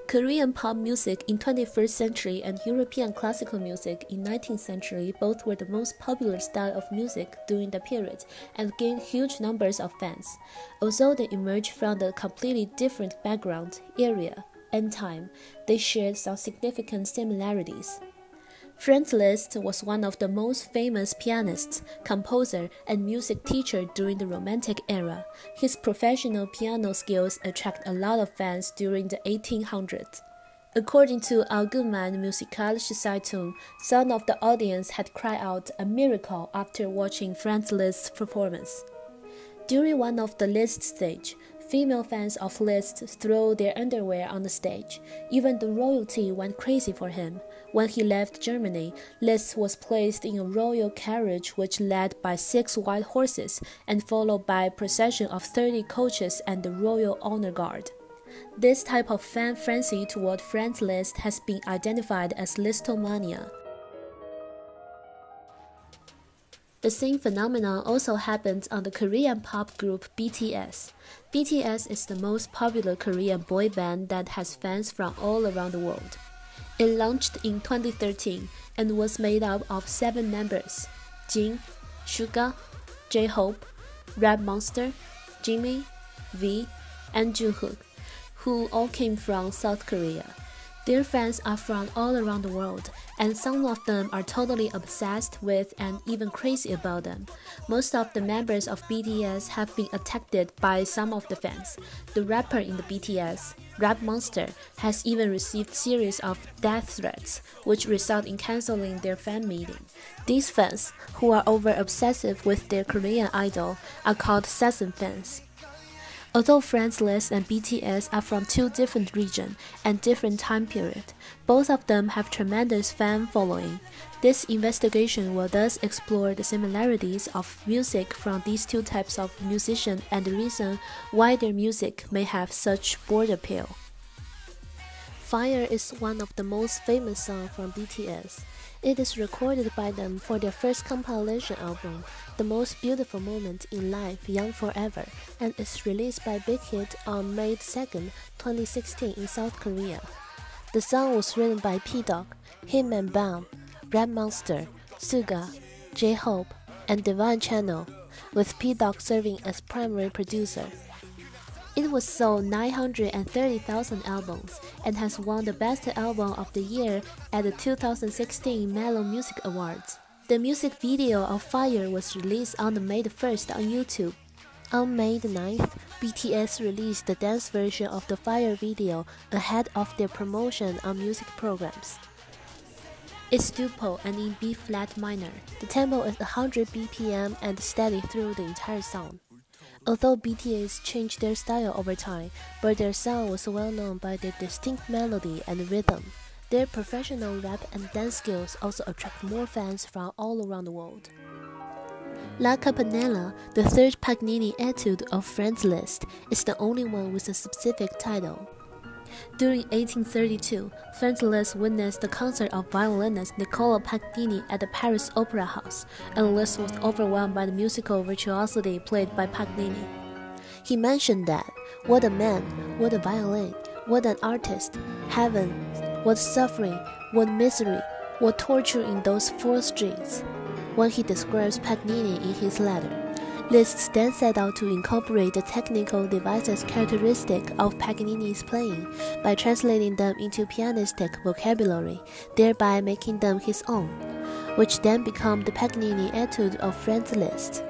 Korean pop music in 21st century and European classical music in 19th century both were the most popular style of music during the period and gained huge numbers of fans. Although they emerged from a completely different background, area, and time, they shared some significant similarities. Franz Liszt was one of the most famous pianists, composer, and music teacher during the Romantic era. His professional piano skills attract a lot of fans during the 1800s. According to Allgemeine Musikalische Zeitung, some of the audience had cried out a miracle after watching Franz Liszt's performance. During one of the Liszt stage, female fans of Liszt threw their underwear on the stage. Even the royalty went crazy for him. When he left Germany, Liszt was placed in a royal carriage which led by 6 white horses and followed by a procession of 30 coaches and the royal honor guard. This type of fan frenzy toward Franz Liszt has been identified as Lisztomania. The same phenomenon also happens on the Korean pop group BTS. BTS is the most popular Korean boy band that has fans from all around the world. It launched in 2013 and was made up of 7 members: Jin, Suga, J-Hope, Rap Monster, Jimmy, V, and Jungkook, who all came from South Korea. Their fans are from all around the world, and some of them are totally obsessed with and even crazy about them. Most of the members of BTS have been attacked by some of the fans. The rapper in the BTS, Rap Monster, has even received series of death threats, which result in canceling their fan meeting. These fans, who are over-obsessive with their Korean idol, are called Season fans. Although Franz Liszt and BTS are from 2 different regions and different time periods, both of them have tremendous fan following. This investigation will thus explore the similarities of music from these 2 types of musicians and the reason why their music may have such broad appeal. Fire is one of the most famous songs from BTS. It is recorded by them for their first compilation album, The Most Beautiful Moment in Life, Young Forever, and is released by Big Hit on May 2, 2016 in South Korea. The song was written by P-Dog, Hitman Bang, Rap Monster, Suga, J-Hope, and Divine Channel, with P-Dog serving as primary producer. It was sold 930,000 albums and has won the Best Album of the Year at the 2016 Mellow Music Awards. The music video of Fire was released on May 1st on YouTube. On May 9th, BTS released the dance version of the Fire video ahead of their promotion on music programs. It's duple and in B-flat minor. The tempo is 100 BPM and steady through the entire song. Although BTS changed their style over time, but their sound was well known by their distinct melody and rhythm. Their professional rap and dance skills also attract more fans from all around the world. La Campanella, the 3rd Paganini Etude of Franz Liszt, is the only one with a specific title. During 1832, Franz Liszt witnessed the concert of violinist Niccolò Paganini at the Paris Opera House, and Liszt was overwhelmed by the musical virtuosity played by Paganini. He mentioned that, "What a man, what a violin, what an artist, heaven, what suffering, what misery, what torture in those 4 strings," when he describes Paganini in his letter. Liszt then set out to incorporate the technical devices characteristic of Paganini's playing by translating them into pianistic vocabulary, thereby making them his own, which then became the Paganini Etude of Franz Liszt.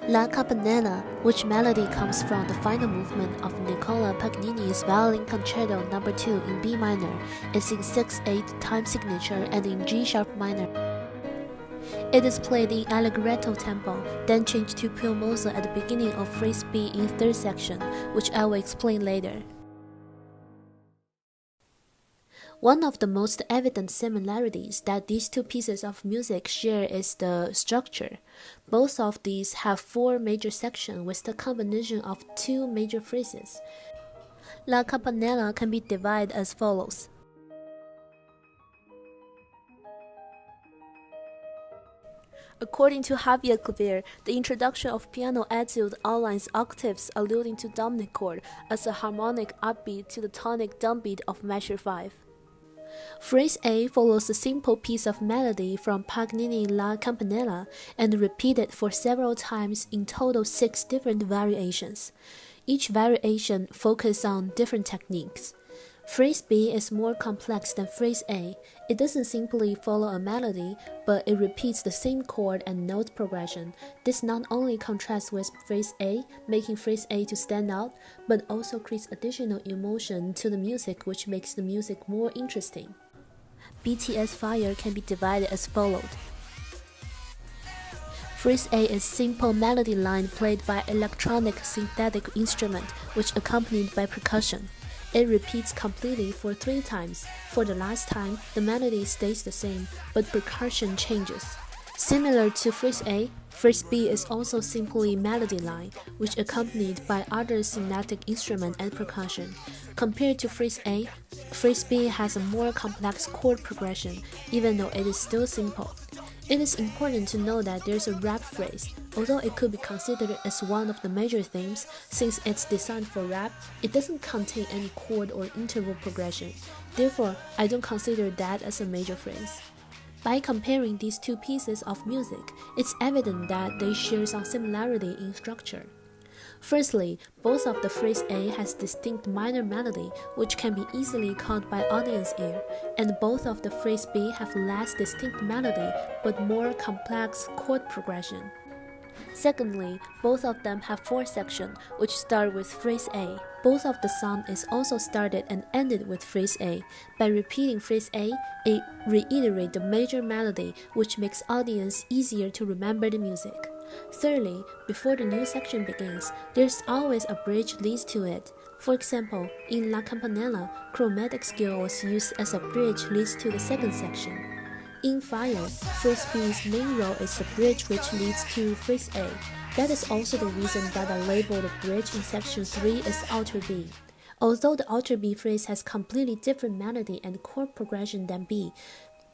La Campanella, which melody comes from the final movement of Niccolò Paganini's Violin Concerto No. 2 in B minor, is in 6/8 time signature and in G sharp minor. It is played in allegretto tempo, then changed to più mosso at the beginning of phrase B in 3rd section, which I will explain later. One of the most evident similarities that these 2 pieces of music share is the structure. Both of these have 4 major sections with the combination of 2 major phrases. La Campanella can be divided as follows. According to Javier Clavier, the introduction of piano etude outlines octaves alluding to dominant chord as a harmonic upbeat to the tonic downbeat of measure 5. Phrase A follows a simple piece of melody from Paganini's La Campanella and repeated for several times in total 6 different variations. Each variation focuses on different techniques. Phrase B is more complex than phrase A. It doesn't simply follow a melody, but it repeats the same chord and note progression. This not only contrasts with phrase A, making phrase A to stand out, but also creates additional emotion to the music, which makes the music more interesting. BTS Fire can be divided as followed. Phrase A is simple melody line played by electronic synthetic instrument, which accompanied by percussion. It repeats completely for 3 times. For the last time, the melody stays the same, but percussion changes. Similar to phrase A, phrase B is also simply melody line, which accompanied by other synthetic instrument and percussion. Compared to phrase A, phrase B has a more complex chord progression, even though it is still simple. It is important to know that there's a rap phrase. Although it could be considered as one of the major themes, since it's designed for rap, it doesn't contain any chord or interval progression. Therefore, I don't consider that as a major phrase. By comparing these 2 pieces of music, it's evident that they share some similarity in structure. Firstly, both of the phrase A has distinct minor melody, which can be easily caught by audience ear, and both of the phrase B have less distinct melody, but more complex chord progression. Secondly, both of them have 4 sections, which start with phrase A. Both of the song is also started and ended with phrase A. By repeating phrase A, it reiterates the major melody, which makes audience easier to remember the music. Thirdly, before the new section begins, there's always a bridge leads to it. For example, in La Campanella, chromatic scale was used as a bridge leads to the second section. In Fire, phrase B's main role is the bridge which leads to phrase A. That is also the reason that I label the bridge in section 3 as alter B. Although the alter B phrase has completely different melody and chord progression than B,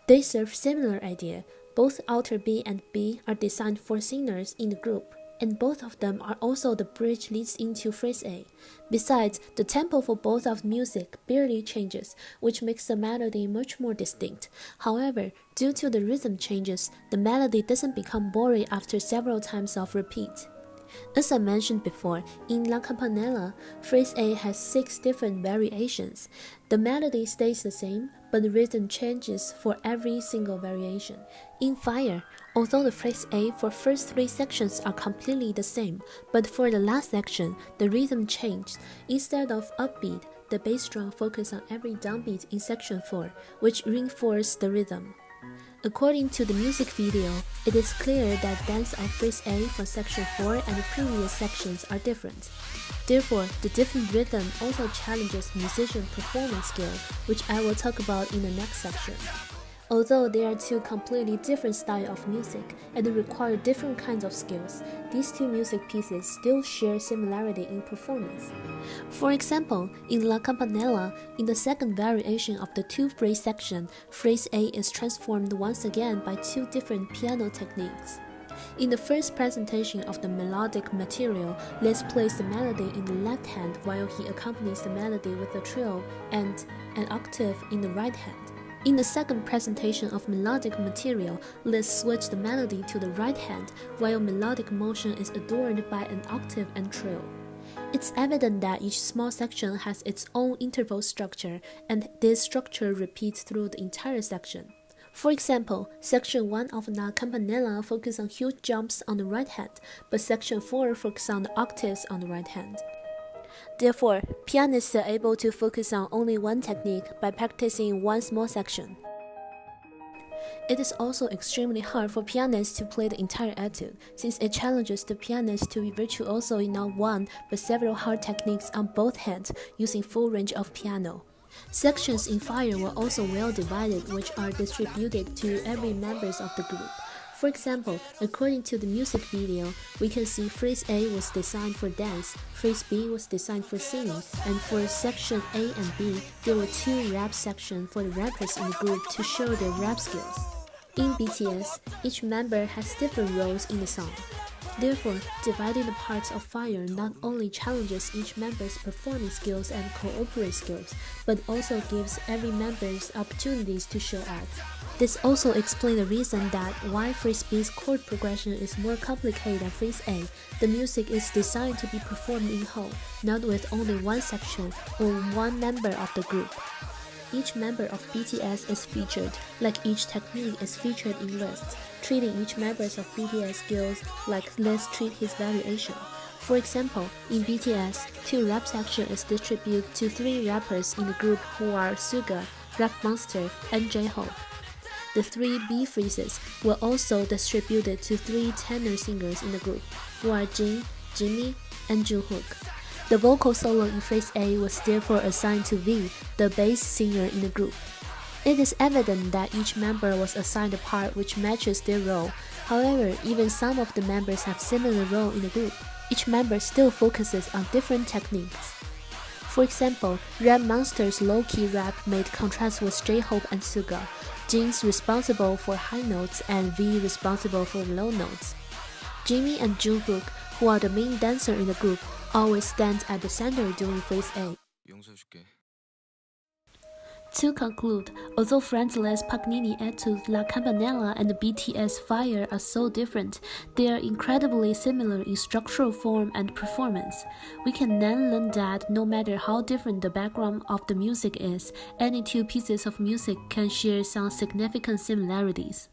they serve similar idea. Both alter B and B are designed for singers in the group, and both of them are also the bridge leads into phrase A. Besides, the tempo for both of music barely changes, which makes the melody much more distinct. However, due to the rhythm changes, the melody doesn't become boring after several times of repeat. As I mentioned before, in La Campanella, phrase A has 6 different variations. The melody stays the same, but the rhythm changes for every single variation. In Fire, although the phrase A for first 3 sections are completely the same, but for the last section, the rhythm changed. Instead of upbeat, the bass drum focused on every downbeat in section 4, which reinforced the rhythm. According to the music video, it is clear that dance of phrase A from section 4 and the previous sections are different. Therefore, the different rhythm also challenges musician performance skill, which I will talk about in the next section. Although they are 2 completely different styles of music and require different kinds of skills, these 2 music pieces still share similarity in performance. For example, in La Campanella, in the second variation of the 2-phrase section, phrase A is transformed once again by 2 different piano techniques. In the first presentation of the melodic material, Liszt plays the melody in the left hand while he accompanies the melody with a trill and an octave in the right hand. In the second presentation of melodic material, Liszt switched the melody to the right hand, while melodic motion is adorned by an octave and trill. It's evident that each small section has its own interval structure, and this structure repeats through the entire section. For example, section 1 of La Campanella focuses on huge jumps on the right hand, but section 4 focuses on the octaves on the right hand. Therefore, pianists are able to focus on only one technique by practicing one small section. It is also extremely hard for pianists to play the entire etude, since it challenges the pianist to be virtuoso in not one but several hard techniques on both hands using full range of piano. Sections in Fire were also well divided, which are distributed to every members of the group. For example, according to the music video, we can see phrase A was designed for dance, phrase B was designed for singing, and for section A and B, there were 2 rap sections for the rappers in the group to show their rap skills. In BTS, each member has different roles in the song. Therefore, dividing the parts of Fire not only challenges each member's performing skills and cooperate skills, but also gives every member's opportunities to show off. This also explains the reason that why Phrase B's chord progression is more complicated than Phrase A. The music is designed to be performed in whole, not with only one section or one member of the group. Each member of BTS is featured, like each technique is featured in Liszt, treating each member of BTS skills like Liszt treat his variation. For example, in BTS, 2 rap sections is distributed to 3 rappers in the group who are Suga, Rap Monster, and J-Hope. The 3 B phrases were also distributed to 3 tenor singers in the group, who are Jin, Jimmy, and Jungkook. The vocal solo in Phrase A was therefore assigned to V, the bass singer in the group. It is evident that each member was assigned a part which matches their role. However, even some of the members have similar role in the group. Each member still focuses on different techniques. For example, Rap Monster's low-key rap made contrast with J-Hope and Suga. Jin's responsible for high notes and V responsible for low notes. Jimmy and Jungkook, who are the main dancer in the group, always stand at the center during Phrase A. To conclude, although Franz, Liszt, Paganini, Etude, La Campanella, and the BTS Fire are so different, they are incredibly similar in structural form and performance. We can then learn that no matter how different the background of the music is, any 2 pieces of music can share some significant similarities.